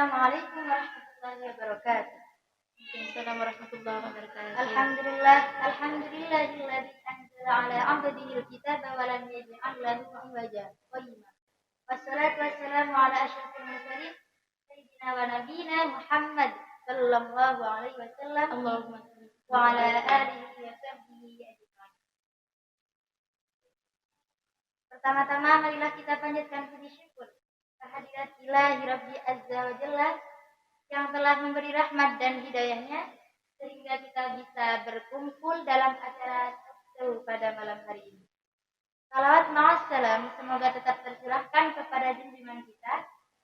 Assalamualaikum warahmatullahi wabarakatuh. Waalaikumsalam warahmatullahi wabarakatuh. Alhamdulillahilladzi anzala ala 'abdihi al-kitaba wa lam yaj'al lahu 'iwaja qayyima. Wassalatu wassalamu ala asyrafil mursalin sayyidina wa nabiyyina Muhammad sallallahu alaihi wasallam Allahumma shalli wa ala alihi wa sahbihi ajma'in. Pertama-tama marilah kita panjatkan puji syukur kehadirat Ilahi Rabbi Azza wa Jalla yang telah memberi rahmat dan hidayahnya sehingga kita bisa berkumpul dalam acara talk pada malam hari ini. Salawat ma'assalam semoga tetap tercurahkan kepada junjungan kita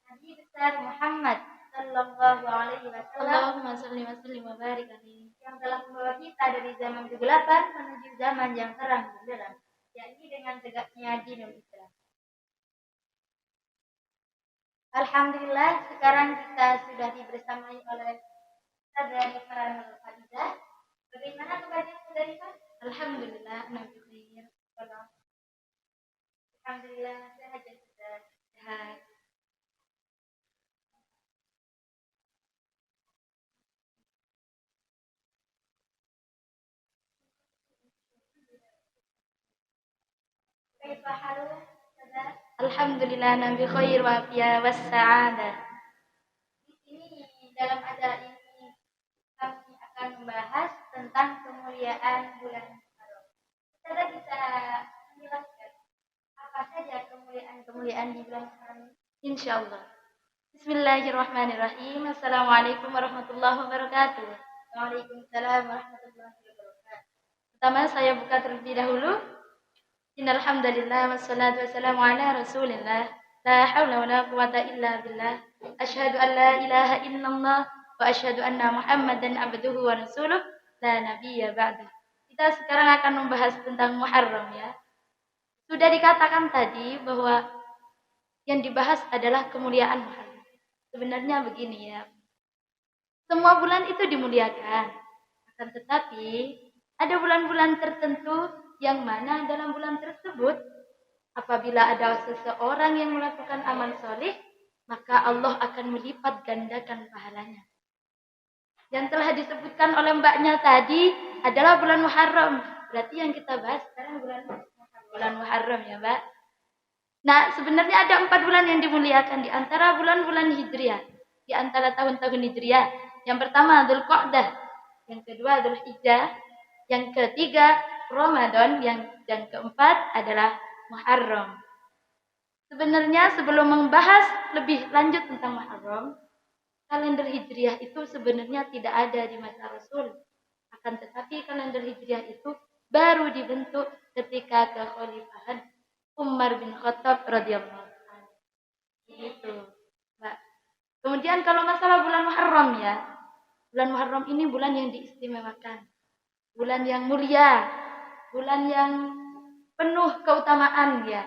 Nabi besar Muhammad sallallahu alaihi wasallam. Allahumma shalli wa sallim wa barik alaihi, yang telah membawa kita dari zaman kegelapan menuju zaman yang terang benderang, yakni dengan tegaknya dinul Islam. Alhamdulillah, sekarang kita sudah dibersamai oleh Ustazah Nurul Faiza. Bagaimana kabarnya saudari Pak? alhamdulillah nabi khair. Alhamdulillah, sehat ya Ustaz. Sehat. Kaifa haluh, Ustazah? Alhamdulillah nabi khair wa afiyah was sa'adah. Di sini dalam acara ini kami akan membahas tentang kemuliaan bulan Muharram. Ustazah bisa menjelaskan apa saja kemuliaan di bulan Muharram? Insyaallah. Bismillahirrahmanirrahim. Assalamualaikum warahmatullahi wabarakatuh. Waalaikumsalam warahmatullahi wabarakatuh. Pertama saya buka terlebih dahulu. Innal hamdalillah wassalatu wassalamu ala Rasulillah. La haula wala quwata illa billah. Asyhadu an la ilaha illallah wa asyhadu anna Muhammadan abduhu wa rasuluh la nabiyya ba'da. Kita sekarang akan membahas tentang Muharram ya. Sudah dikatakan tadi bahwa yang dibahas adalah kemuliaan Muharram. Sebenarnya begini ya. Semua bulan itu dimuliakan. Akan tetapi ada bulan-bulan tertentu yang mana dalam bulan tersebut apabila ada seseorang yang melakukan amal soleh, maka Allah akan melipat gandakan pahalanya. Yang telah disebutkan oleh mbaknya tadi adalah bulan Muharram. Berarti yang kita bahas sekarang bulan Muharram ya mbak. Nah sebenarnya ada 4 bulan yang dimuliakan di antara bulan-bulan Hijriah. Di antara tahun-tahun Hijriah. Yang pertama Dzulqa'dah, yang kedua Dzulhijjah, yang ketiga Ramadan, yang keempat adalah Muharram. Sebenarnya sebelum membahas lebih lanjut tentang Muharram, kalender Hijriah itu sebenarnya tidak ada di masa Rasul. Akan tetapi kalender Hijriah itu baru dibentuk ketika kekhalifahan Umar bin Khattab radhiyallahu anhu. Gitu, Mbak. Kemudian kalau masalah bulan Muharram ya, bulan Muharram ini bulan yang diistimewakan, bulan yang mulia, bulan yang penuh keutamaan ya.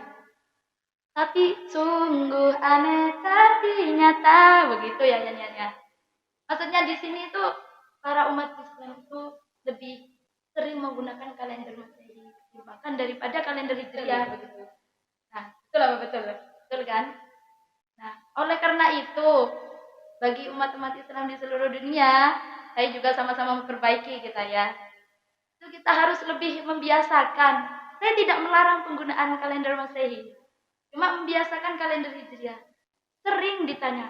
Tapi sungguh aneh tapi nyata, begitu ya nyanyiannya. Maksudnya di sini itu para umat Islam itu lebih sering menggunakan kalender Masehi bahkan daripada kalender Hijriah begitu. Nah, itulah betul kan? Nah, oleh karena itu bagi umat-umat Islam di seluruh dunia, saya juga sama-sama memperbaiki kita ya. Itu kita harus lebih membiasakan. Saya tidak melarang penggunaan kalender Masehi. Cuma membiasakan kalender Hijriah. Sering ditanya,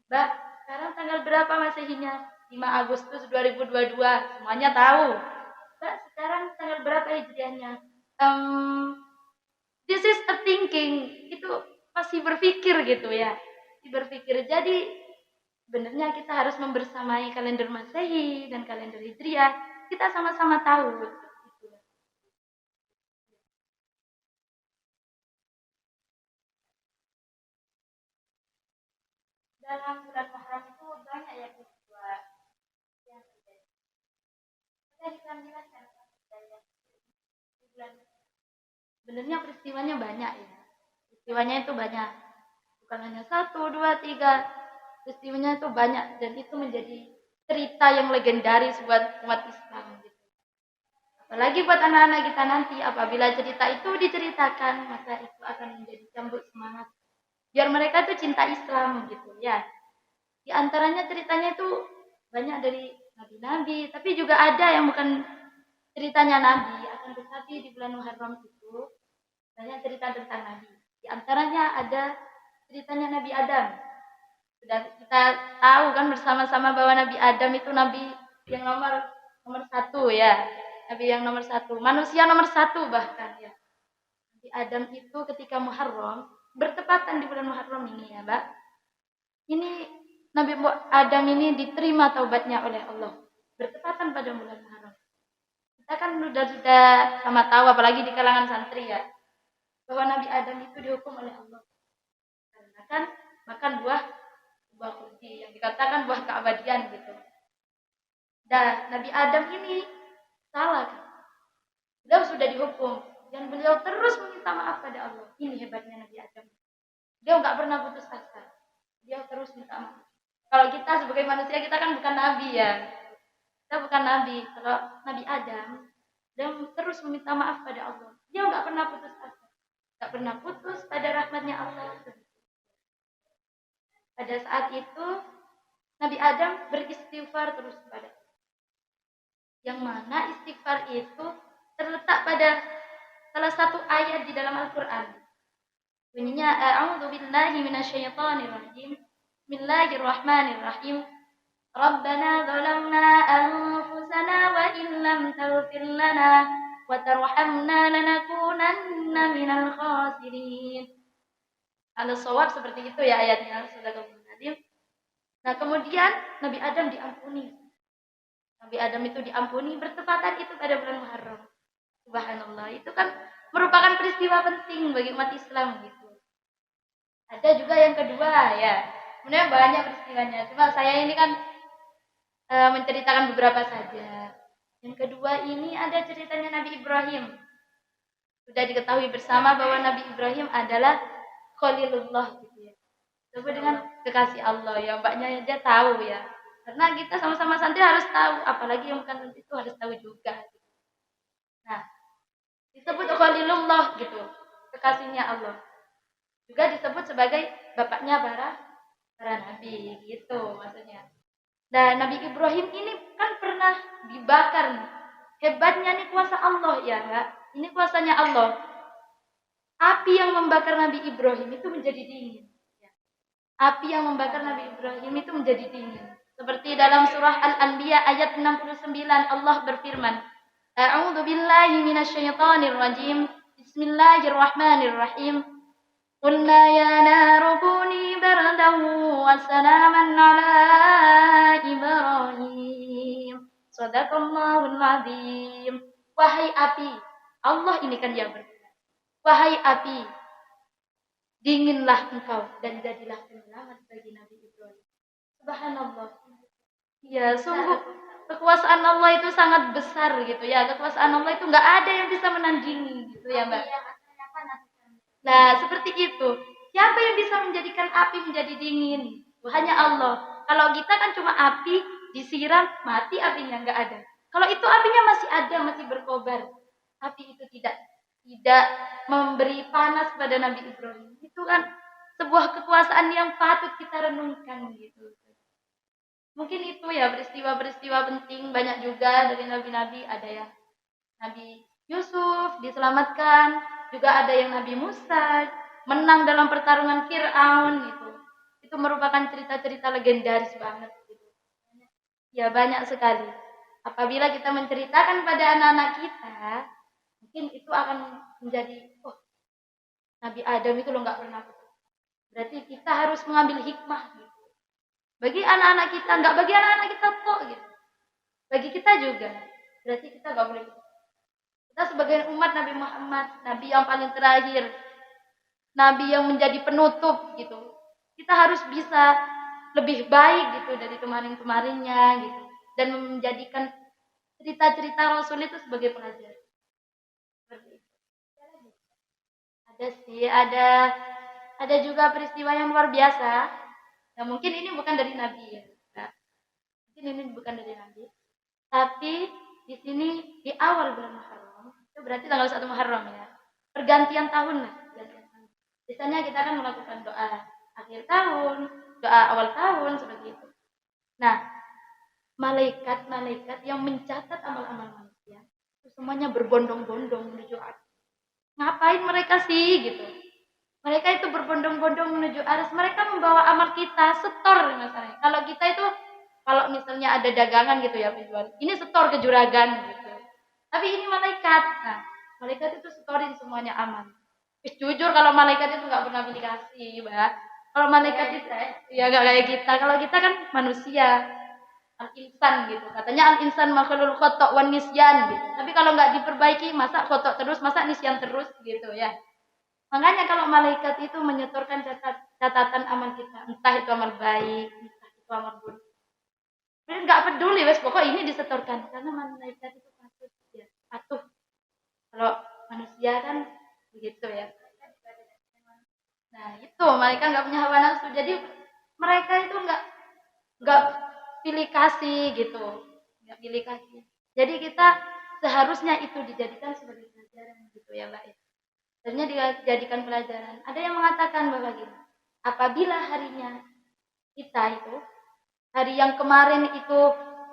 Mbak, sekarang tanggal berapa Masehinya? 5 Agustus 2022. Semuanya tahu. Mbak, sekarang tanggal berapa Hijriahnya? This is a thinking. Itu masih berpikir gitu ya. Berpikir. Jadi sebenarnya kita harus membersamai kalender Masehi dan kalender Hijriah. Kita sama-sama tahu. Dalam bulan Muharram itu banyak ya peristiwa yang terjadi. Saya bisa menjelaskan apa saja di bulan. Sebenarnya peristiwanya banyak ya. Peristiwanya itu banyak. Bukan hanya 1, 2, 3. Peristiwanya itu banyak dan itu menjadi cerita yang legendaris buat umat Islam gitu. Apalagi buat anak-anak kita nanti, apabila cerita itu diceritakan, maka itu akan menjadi cambuk semangat biar mereka tuh cinta Islam gitu ya. Di antaranya ceritanya itu banyak dari nabi-nabi, tapi juga ada yang bukan ceritanya nabi. Akan tetapi di bulan Muharram itu banyak cerita tentang nabi. Di antaranya ada ceritanya Nabi Adam. Sudah kita tahu kan bersama-sama bahwa Nabi Adam itu nabi yang nomor satu ya. Nabi yang nomor satu, manusia nomor satu bahkan ya. Nabi Adam itu ketika Muharram, bertepatan di bulan Muharram ini ya, Mbak. Ini Nabi Adam ini diterima taubatnya oleh Allah. Bertepatan pada bulan Muharram. Kita kan sudah sama tahu, apalagi di kalangan santri ya, bahwa Nabi Adam itu dihukum oleh Allah karena kan makan buah khuldi yang dikatakan buah keabadian gitu. Dan Nabi Adam ini salah kan? Beliau sudah dihukum dan beliau terus meminta maaf pada Allah. Ini hebatnya Nabi Adam. Dia nggak pernah putus asa. Dia terus minta maaf. Kalau kita sebagai manusia, kita kan bukan nabi ya. Kita bukan nabi. Kalau Nabi Adam, dia terus meminta maaf pada Allah. Dia nggak pernah putus asa. Nggak pernah putus pada rahmatnya Allah. Pada saat itu, Nabi Adam beristighfar terus kepada Allah. Yang mana istighfar itu terletak pada salah satu ayat di dalam Al-Quran. Bunyinya, A'udzu billahi minasyaitonir rajim. Bismillahirrahmanirrahim. Rabbana zalamna anfusana wa in lam taghfir lana wa tarhamna lanakunanna minal khasirin. Al-Shawab seperti itu ya ayatnya, Sadaqallahul Azim. Nah, kemudian Nabi Adam diampuni. Nabi Adam itu diampuni bertepatan itu pada bulan Muharram. Subhanallah, itu kan merupakan peristiwa penting bagi umat Islam gitu. Ada juga yang kedua ya. Sebenarnya banyak peristiwanya, cuma saya ini kan menceritakan beberapa saja. Yang kedua ini ada ceritanya Nabi Ibrahim. Sudah diketahui bersama bahwa Nabi Ibrahim adalah Khalilullah gitu ya. Coba dengan kekasih Allah ya, mbaknya aja tahu ya. Karena kita sama-sama santri harus tahu, apalagi yang bukan santri itu harus tahu juga. Nah, disebut Khalilullah gitu, kekasihnya Allah. Juga disebut sebagai bapaknya para nabi gitu maksudnya. Dan Nabi Ibrahim ini kan pernah dibakar nih. Hebatnya nih kuasa Allah ya, Mbak. Ini kuasanya Allah. Api yang membakar Nabi Ibrahim itu menjadi dingin. Api yang membakar Nabi Ibrahim itu menjadi dingin. Seperti dalam surah Al-Anbiya ayat 69 Allah berfirman, A'udzu billahi minasyaitonir rajim. Bismillahirrahmanirrahim. Qulna ya naru kuni bardan wa salaman ala Ibrahim. Shadaqallahul azim. Wahai api, Allah ini kan yang berfirman. Wahai api, dinginlah engkau dan jadilah penyelamat bagi Nabi Ibrahim. Subhanallah. Ya, sungguh kekuasaan Allah itu sangat besar gitu ya. Kekuasaan Allah itu nggak ada yang bisa menandingi gitu ya, Mbak. Nah, seperti itu. Siapa yang bisa menjadikan api menjadi dingin? Hanya Allah. Kalau kita kan cuma api disiram mati apinya nggak ada. Kalau itu apinya masih ada, masih berkobar. Api itu tidak memberi panas pada Nabi Ibrahim. Itu kan sebuah kekuasaan yang patut kita renungkan gitu. Mungkin itu ya peristiwa-peristiwa penting, banyak juga dari nabi-nabi. Ada yang Nabi Yusuf diselamatkan, juga ada yang Nabi Musa menang dalam pertarungan Fir'aun gitu. Itu merupakan cerita-cerita legendaris banget gitu. Ya banyak sekali. Apabila kita menceritakan pada anak-anak kita, mungkin itu akan menjadi, oh, Nabi Adam itu lo nggak pernah putus. Berarti kita harus mengambil hikmah gitu. Bagi anak-anak kita, nggak bagi anak-anak kita kok gitu. Bagi kita juga. Berarti kita nggak boleh putus. Kita sebagai umat Nabi Muhammad, Nabi yang paling terakhir, Nabi yang menjadi penutup gitu. Kita harus bisa lebih baik gitu dari kemarin-kemarinnya gitu. Dan menjadikan cerita-cerita Rasul itu sebagai pelajaran. Ada sih, ada juga peristiwa yang luar biasa. Nah, mungkin ini bukan dari Nabi ya. Nah, mungkin ini bukan dari Nabi. Tapi di sini di awal bulan Muharram, itu berarti tanggal 1 Muharram ya. Pergantian tahun lah, pergantian tahun. Biasanya kita kan melakukan doa akhir tahun, doa awal tahun seperti itu. Nah, malaikat-malaikat yang mencatat amal-amal manusia itu semuanya berbondong-bondong menuju arsy. Ngapain mereka sih gitu? Mereka itu berbondong-bondong menuju arsy. Mereka membawa amal kita, setor misalnya. Kalau kita itu kalau misalnya ada dagangan gitu ya penjual, ini setor ke juragan gitu. Tapi ini malaikat. Nah, malaikat itu setorin semuanya aman. Jujur kalau malaikat itu nggak pernah pilih kasih, Mbak. Kalau malaikat itu ya nggak kayak kita. Kalau kita kan manusia, al-insan gitu. Katanya al-insan makhluk khotok wan nisyan gitu. Tapi kalau nggak diperbaiki, masa khotok terus, masa nisyan terus gitu ya. Makanya kalau malaikat itu menyetorkan catatan amal kita, entah itu amal baik, entah itu amal buruk. Jadi nggak peduli, wes pokok ini disetorkan karena malaikat itu patuh, ya, patuh. Kalau manusia kan begitu ya. Nah itu mereka nggak punya hawa nafsu, jadi mereka itu nggak pilih kasih gitu, nggak pilih kasih. Jadi kita seharusnya itu dijadikan sebagai pelajaran gitu ya Mbak. Seharusnya dijadikan pelajaran. Ada yang mengatakan bahwa gini, apabila harinya kita itu hari yang kemarin itu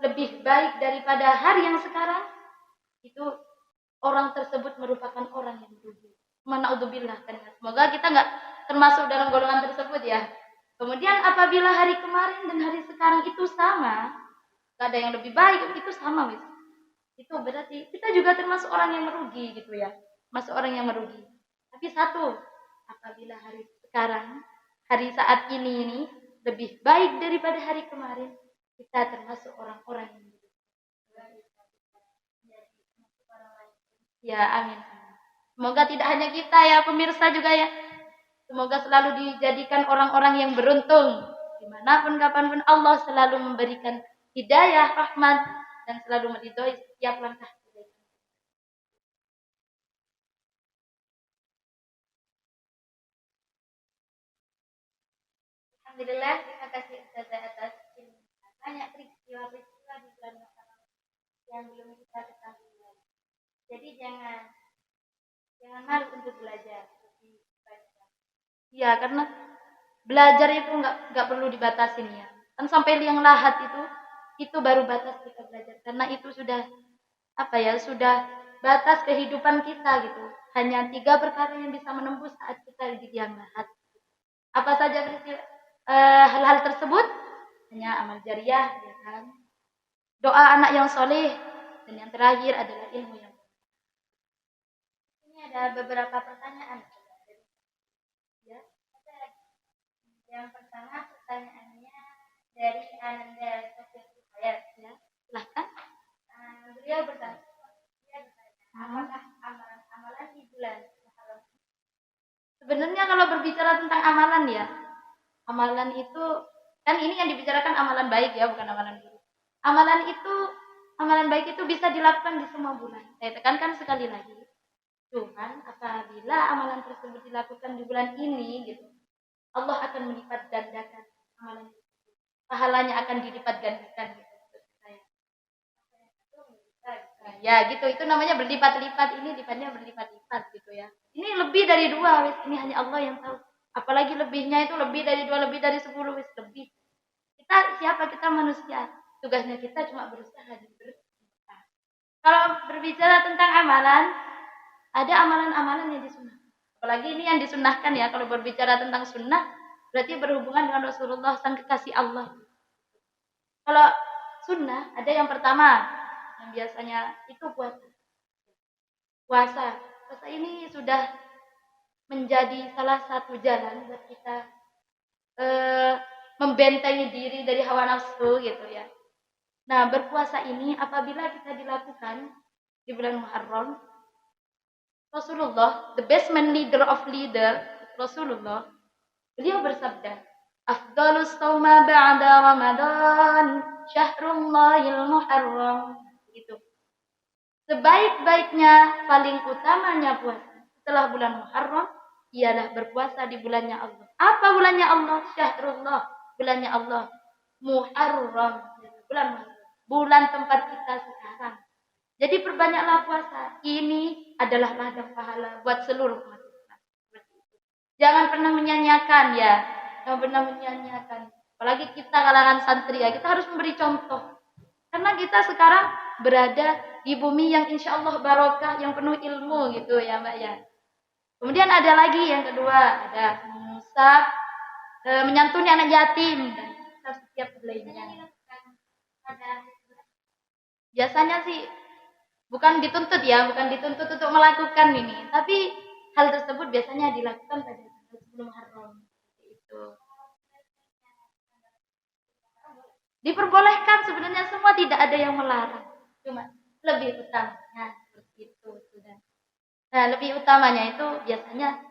lebih baik daripada hari yang sekarang, itu orang tersebut merupakan orang yang merugi. Manaudzubillah kan. Semoga kita nggak termasuk dalam golongan tersebut ya. Kemudian apabila hari kemarin dan hari sekarang itu sama, nggak ada yang lebih baik, itu sama wis. Itu berarti kita juga termasuk orang yang merugi gitu ya. Masuk orang yang merugi. Tapi satu, apabila hari sekarang, hari saat ini lebih baik daripada hari kemarin, kita termasuk orang-orang yang merugi. Ya, amin. Semoga tidak hanya kita ya, pemirsa juga ya. Semoga selalu dijadikan orang-orang yang beruntung. Dimanapun, kapanpun Allah selalu memberikan hidayah, rahmat, dan selalu meridhoi setiap langkah. Alhamdulillah, terima kasih Ustazah atas banyak peristiwa-peristiwa di bulan Ramadan yang belum kita ketahui. Jadi jangan malu untuk belajar. Iya, karena belajar itu nggak perlu dibatasin ya. Kan sampai liang lahat itu baru batas kita belajar. Karena itu sudah sudah batas kehidupan kita gitu. Hanya 3 perkara yang bisa menembus saat kita di liang lahat. Apa saja hal-hal tersebut? Hanya amal jariah, ya kan? Doa anak yang soleh, dan yang terakhir adalah ilmu yang. Ini ada beberapa pertanyaan. Ya. Yang pertama pertanyaannya dari Ananda Sofia Hidayat, ya. Silahkan. Beliau bertanya, apakah amalan-amalan di bulan Muharram? Sebenarnya kalau berbicara tentang amalan ya, amalan itu kan ini yang dibicarakan amalan baik ya, bukan amalan buruk. Amalan baik itu bisa dilakukan di semua bulan. Saya tekankan sekali lagi. Cuman apabila amalan tersebut dilakukan di bulan ini gitu, Allah akan melipat gandakan amalan itu. Pahalanya akan dilipat gandakan gitu. Ya gitu, itu namanya berlipat-lipat. Ini lipatnya berlipat-lipat gitu ya. Ini lebih dari 2, wis. Ini hanya Allah yang tahu. Apalagi lebihnya itu lebih dari 2, lebih dari 10, wis lebih. Kita manusia. Tugasnya kita cuma berusaha dan berusaha. Kalau berbicara tentang amalan, ada amalan-amalan yang disunnahkan. Apalagi ini yang disunnahkan ya. Kalau berbicara tentang sunnah, berarti berhubungan dengan Rasulullah sang kekasih Allah. Kalau sunnah, ada yang pertama, yang biasanya itu puasa. Puasa ini sudah menjadi salah satu jalan buat kita membentengi diri dari hawa nafsu gitu ya. Nah, berpuasa ini apabila kita dilakukan di bulan Muharram, Rasulullah, the best man leader of leader, Rasulullah, beliau bersabda, "Afdhalus shauma ba'da Ramadan, syahrullahil muharram." Gitu. Sebaik-baiknya, paling utamanya puasa setelah bulan Muharram ialah berpuasa di bulannya Allah. Apa bulannya Allah? Syahrullah, bulannya Allah. Muharram, bulan Muharram. Bulan tempat kita sekarang. Jadi perbanyaklah puasa. Ini adalah ladang pahala buat seluruh umat Islam. Jangan pernah menyanyiakan ya. Jangan pernah menyanyiakan. Apalagi kita kalangan santri ya, kita harus memberi contoh. Karena kita sekarang berada di bumi yang insya Allah barokah, yang penuh ilmu gitu ya Mbak ya. Kemudian ada lagi yang kedua, ada mengusap, menyantuni anak yatim dan setiap lainnya. Biasanya sih bukan dituntut ya, bukan dituntut untuk melakukan ini, tapi hal tersebut biasanya dilakukan pada tanggal 10 Muharram. Itu. Diperbolehkan sebenarnya, semua, tidak ada yang melarang. Cuma lebih utamanya seperti itu sudah. Nah, lebih utamanya itu biasanya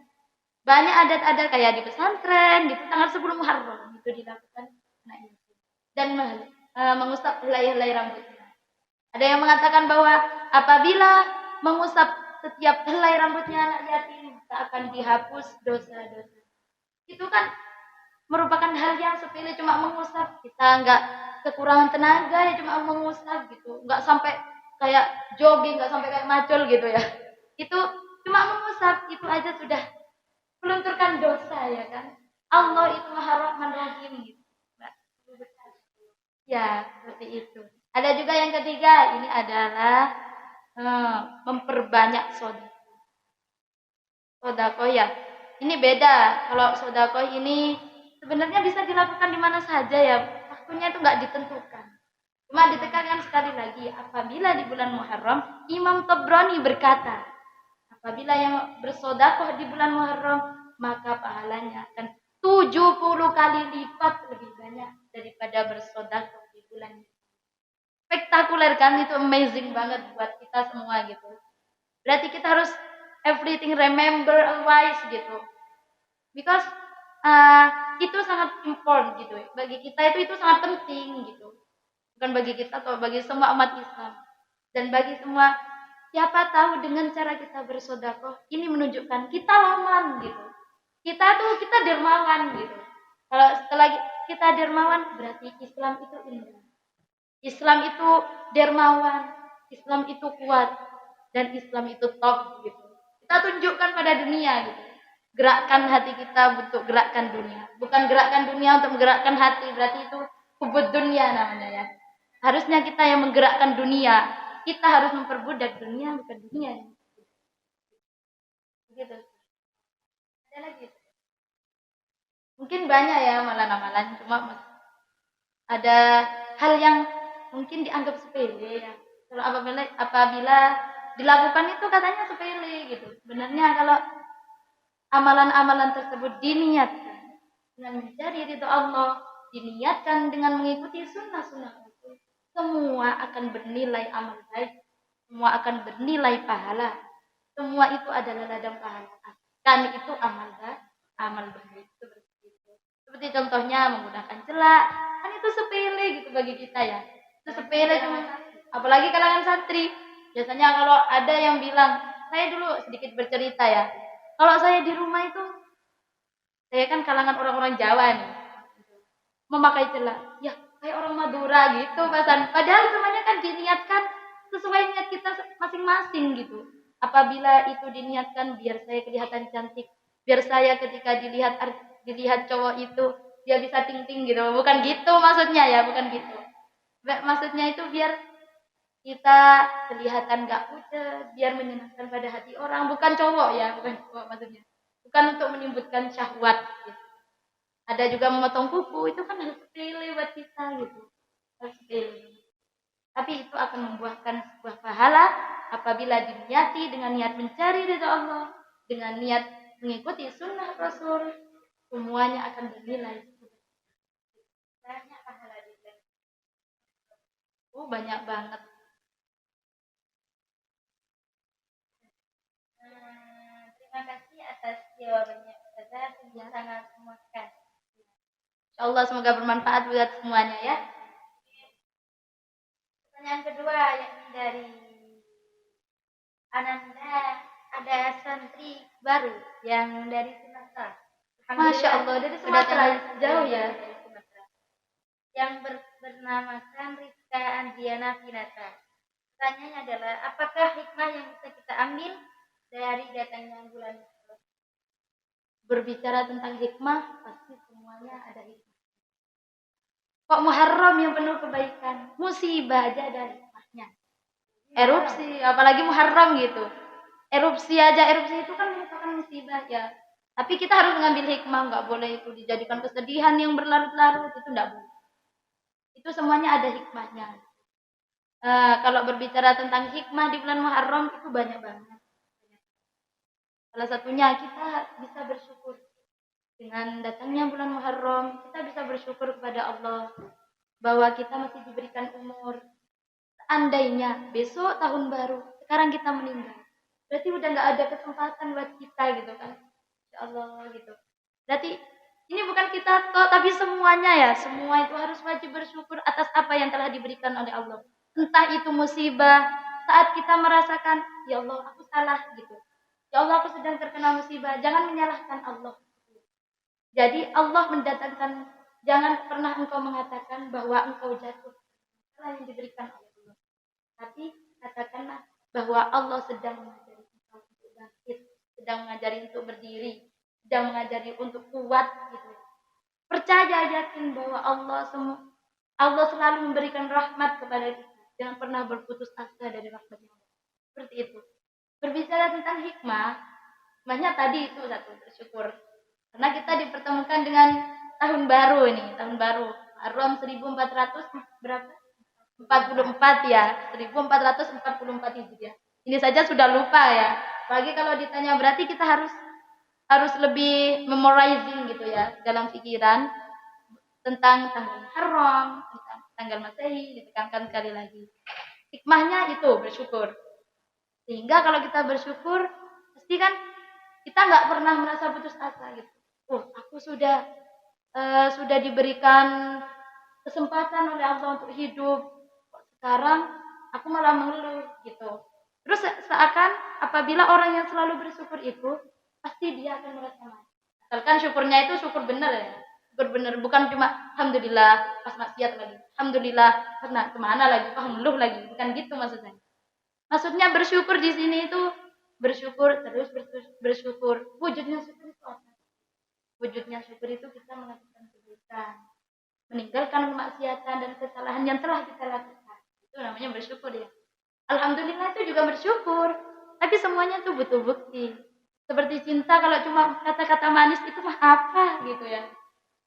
banyak adat-adat kayak di pesantren, di tanggal 10 Muharram itu dilakukan dan mengusap helai-helai rambutnya. Ada yang mengatakan bahwa apabila mengusap setiap helai rambutnya anak yatim, tak akan dihapus dosa-dosa. Itu kan merupakan hal yang sepele, cuma mengusap. Kita nggak kekurangan tenaga ya, cuma mengusap gitu. Nggak sampai kayak jogging, nggak sampai kayak macul gitu ya. Itu cuma mengusap, itu aja sudah melunturkan dosa ya kan. Allah itu Maha Rahman Rahim gitu. Ya, seperti itu. Ada juga yang ketiga, ini adalah memperbanyak sodako ya. Ini beda. Kalau sodako ini sebenarnya bisa dilakukan di mana saja ya. Waktunya itu nggak ditentukan. Cuma ditekankan sekali lagi, apabila di bulan Muharram, Imam Tabrani berkata, apabila yang bersodakoh di bulan Muharram, maka pahalanya akan 70 kali lipat lebih banyak daripada bersodakoh di bulan ini. Spektakuler kan, itu amazing banget buat kita semua gitu. Berarti kita harus everything remember always gitu. Because itu sangat important gitu. Bagi kita itu sangat penting gitu. Bukan bagi kita atau bagi semua umat Islam. Dan bagi semua, siapa tahu dengan cara kita bersedekah ini menunjukkan kita laman gitu. Kita dermawan gitu. Kalau setelah kita dermawan, berarti Islam itu indah. Islam itu dermawan, Islam itu kuat, dan Islam itu top gitu. Kita tunjukkan pada dunia gitu. Gerakkan hati kita untuk gerakkan dunia. Bukan gerakkan dunia untuk menggerakkan hati, berarti itu hubud dunia namanya ya. Harusnya kita yang menggerakkan dunia. Kita harus memperbudak dunia, bukan dunia. Gitu. Ada lagi. Mungkin banyak ya amalan-amalan, cuma ada hal yang mungkin dianggap sepele ya. Kalau apabila dilakukan itu katanya sepele gitu. Sebenarnya kalau amalan-amalan tersebut diniatkan dengan mencari ridho Allah, diniatkan dengan mengikuti sunnah-sunnah itu, semua akan bernilai amal baik, semua akan bernilai pahala. Semua itu adalah ladang pahala. Dan itu amal baik. Seperti contohnya menggunakan celak, kan itu sepele gitu bagi kita ya. Itu sepele cuma, apalagi kalangan santri. Biasanya kalau ada yang bilang, saya dulu sedikit bercerita ya. Kalau saya di rumah itu, saya kan kalangan orang-orang Jawa nih, memakai celak. Ya, kayak orang Madura gitu, pasan. Padahal semuanya kan diniatkan sesuai niat kita masing-masing gitu. Apabila itu diniatkan biar saya kelihatan cantik, biar saya ketika dilihat cowok itu dia bisa ting-ting gitu. Bukan gitu maksudnya ya, bukan gitu. Maksudnya itu biar kita kelihatan gak pucat, biar menyenangkan pada hati orang, bukan cowok ya, bukan cowok maksudnya. Bukan untuk menimbulkan syahwat gitu. Ada juga memotong kuku, itu kan hal sepele buat kita gitu. Hal sepele. Tapi itu akan membuahkan sebuah pahala apabila diniati dengan niat mencari ridha Allah, dengan niat mengikuti sunnah Rasul, semuanya akan bernilai. Banyak pahala juga. Banyak banget. Terima kasih atas jawabannya Ustazah, sangat memuaskan. Insyaallah semoga bermanfaat buat semuanya ya. Pertanyaan kedua yakni dari Ananda, ada santri baru yang dari Sumatera. Masya Allah, dari Sumatera jauh ya. Yang bernamakan Rizka Andiana Pinata. Pertanyaannya adalah, apakah hikmah yang bisa kita ambil dari datangnya bulan Muharram? Berbicara tentang hikmah, pasti semuanya ada hikmah. Kok Muharram yang penuh kebaikan? Musibah aja ada hikmahnya. Erupsi, apalagi Muharram gitu. Erupsi itu kan merupakan musibah ya. Tapi kita harus mengambil hikmah, nggak boleh itu dijadikan kesedihan yang berlarut-larut, itu nggak boleh. Itu semuanya ada hikmahnya. Kalau berbicara tentang hikmah di bulan Muharram itu banyak banget. Salah satunya kita bisa bersyukur. Dengan datangnya bulan Muharram, kita bisa bersyukur kepada Allah bahwa kita masih diberikan umur. Seandainya besok tahun baru, sekarang kita meninggal, berarti udah nggak ada kesempatan buat kita gitu kan. Ya Allah gitu. Berarti ini bukan kita toh, tapi semuanya ya, semua itu harus wajib bersyukur atas apa yang telah diberikan oleh Allah. Entah itu musibah, saat kita merasakan, ya Allah aku salah gitu. Ya Allah aku sedang terkena musibah, jangan menyalahkan Allah. Jadi Allah mendatangkan, jangan pernah engkau mengatakan bahwa engkau jatuh. Itulah yang diberikan oleh Allah. Tapi katakanlah bahwa Allah sedang mengajari engkau untuk bangkit, sedang mengajari untuk berdiri, sedang mengajari untuk kuat gitu. Percaya, yakin bahwa Allah selalu memberikan rahmat kepada kita. Jangan pernah berputus asa dari rahmat Allah. Seperti itu. Berbicara tentang hikmahnya tadi itu satu, bersyukur. Karena kita dipertemukan dengan tahun baru ini, tahun baru. Muharram 1400 berapa? 44 ya, 1444 Hijriah. Ini saja sudah lupa ya. Apalagi kalau ditanya, berarti kita harus lebih memorizing gitu ya dalam pikiran tentang tanggal Muharram, tentang tanggal Masehi, ditekankan sekali lagi. Hikmahnya itu bersyukur. Sehingga kalau kita bersyukur, pasti kan kita nggak pernah merasa putus asa gitu. Aku sudah diberikan kesempatan oleh Allah untuk hidup. Sekarang aku malah mengeluh gitu. Terus seakan apabila orang yang selalu bersyukur itu, pasti dia akan merasa malu. Asalkan syukurnya itu syukur benar ya. Syukur benar, bukan cuma alhamdulillah pas maksiat lagi. Alhamdulillah pas kemana lagi, pas ngeluh lagi. Bukan gitu maksudnya. Maksudnya bersyukur di sini itu bersyukur terus bersyukur. Wujudnya syukur itu apa? Wujudnya syukur itu kita melakukan kebaikan, meninggalkan kemaksiatan dan kesalahan yang telah kita lakukan. Itu namanya bersyukur ya. Alhamdulillah itu juga bersyukur. Tapi semuanya itu butuh bukti. Seperti cinta, kalau cuma kata-kata manis itu mah apa gitu ya.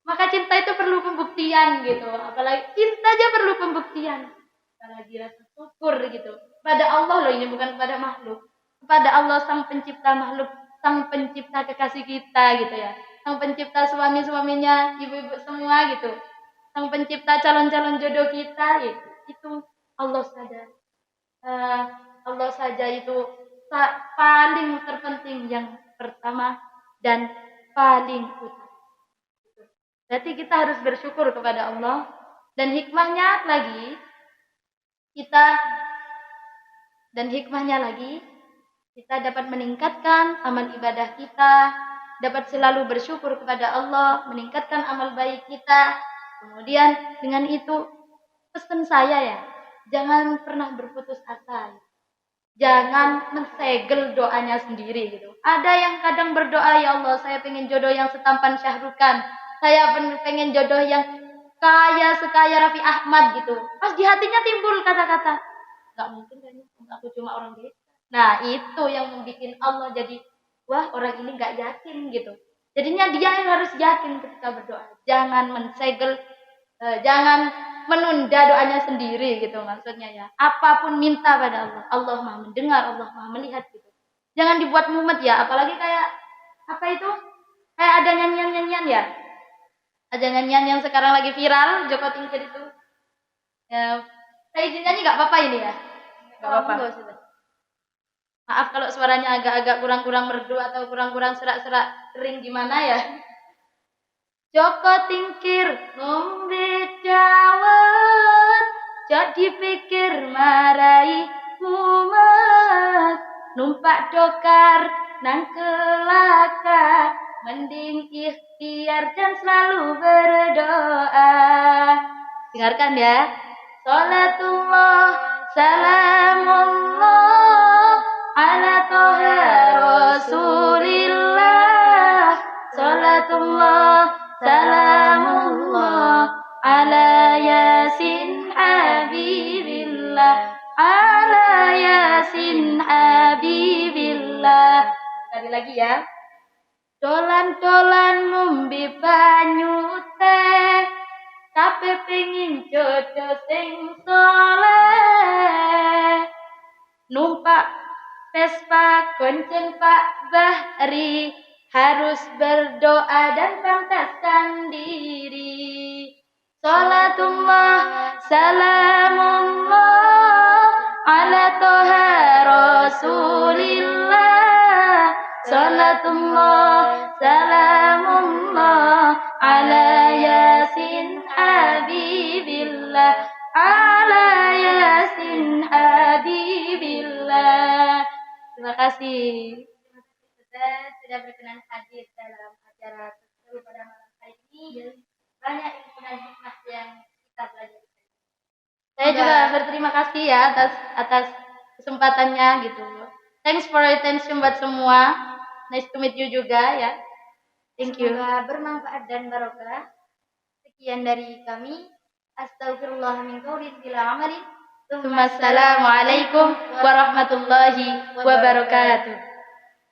Maka cinta itu perlu pembuktian gitu. Apalagi cinta aja perlu pembuktian. Apalagi rasa syukur gitu. Pada Allah loh, ini bukan kepada makhluk. Kepada Allah sang pencipta makhluk, sang pencipta kekasih kita gitu ya. Sang pencipta suami-suaminya, ibu-ibu semua gitu. Sang pencipta calon-calon jodoh kita gitu. Itu Allah saja. Allah saja itu paling terpenting, yang pertama dan paling utama. Berarti kita harus bersyukur kepada Allah. Dan hikmahnya lagi kita dapat meningkatkan amal ibadah kita, dapat selalu bersyukur kepada Allah, meningkatkan amal baik kita. Kemudian dengan itu pesan saya ya, jangan pernah berputus asa. Jangan mensegel doanya sendiri gitu. Ada yang kadang berdoa, ya Allah saya pengen jodoh yang setampan Syahrukan, saya pengen jodoh yang kaya sekaya Raffi Ahmad gitu. Pas di hatinya timbul kata-kata, gak mungkin kayaknya aku cuma orang desa. Nah itu yang membuat Allah jadi, wah orang ini gak yakin gitu. Jadinya dia yang harus yakin ketika berdoa. Jangan mensegel, jangan menunda doanya sendiri gitu maksudnya ya. Apapun minta pada Allah, Allah Maha mendengar, Allah Maha melihat gitu. Jangan dibuat mumet ya, apalagi kayak apa itu? Kayak ada nyanyian-nyanyian ya. Ada nyanyian yang sekarang lagi viral, Joko Tingkir itu. Ya, saya izin nyanyi enggak apa-apa ini ya? Enggak apa-apa. Maaf kalau suaranya agak-agak kurang-kurang merdu atau kurang-kurang serak-serak kering gimana ya. Joko Tingkir ngombe dawet, jok dipikir marai mumet, numpak dokar nang kelaka, mending ikhtiar dan selalu berdoa. Dengarkan ya. Salatullah salamullah ala toha rasulillah. Salatullah salamullah ala Rasulillahi ala yasin habibillah. Sekali lagi ya. Dolan-dolan ngombe banyu teh, kabeh pengin jodoh sing soleh. Numpak Vespa gonceng Pak Bahri, harus berdoa dan pantaskan diri. Salatullah, salamullah, ala toha Rasulillah. Salatullah, salamullah, ala yasin habibillah. Ala yasin habibillah. Terima kasih. Sudah berkenan hadir dalam acara tersebut pada malam hari ini. Banyak ilmu dan hikmah yang kita pelajari. Saya juga berterima kasih ya atas kesempatannya gitu. Thanks for attention buat semua. Nice to meet you juga ya. Thank you. Semoga bermanfaat dan barokah. Sekian dari kami. Astagfirullah min qaulin bila amalin. Assalamualaikum warahmatullahi wabarakatuh.